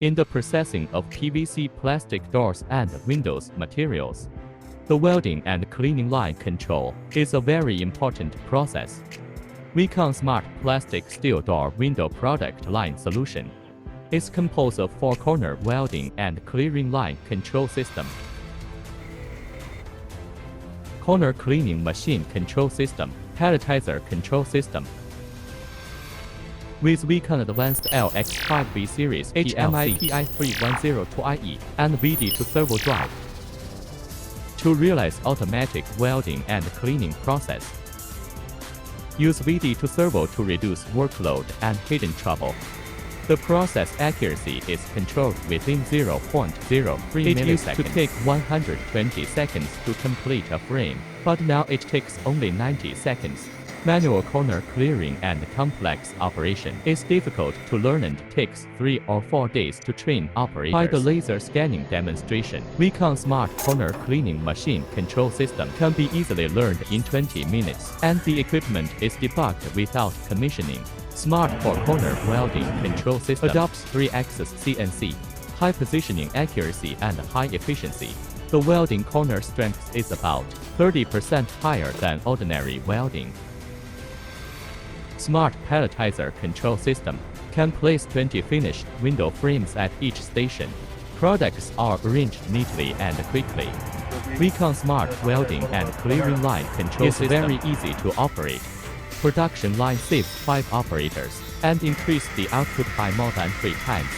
in the processing of PVC plastic doors and windows materials. The welding and cleaning line control is a very important process. Wecon Smart Plastic Steel Door Window Product Line Solution is composed of 4-corner welding and clearing line control system, corner cleaning machine control system, palletizer control system. With Wecon Advanced LX5V Series HMI PI3102ie and VD2 Servo drive to realize automatic welding and cleaning process. Use VD2 Servo to reduce workload and hidden trouble. The process accuracy is controlled within 0.03 milliseconds. It used to take 120 seconds to complete a frame, but now it takes only 90 seconds. Manual corner clearing and complex operation is difficult to learn and takes 3 or 4 days to train operators. By the laser scanning demonstration, Wecon Smart Corner Cleaning Machine Control System can be easily learned in 20 minutes, and the equipment is debugged without commissioning. Smart 4-corner welding control system adopts 3-axis CNC, high positioning accuracy and high efficiency. The welding corner strength is about 30% higher than ordinary welding. Smart Palletizer Control System can place 20 finished window frames at each station. Products are arranged neatly and quickly. Wecon Smart Welding and Clearing Line Control System is very easy to operate. Production line saves 5 operators and increase the output by more than 3 times.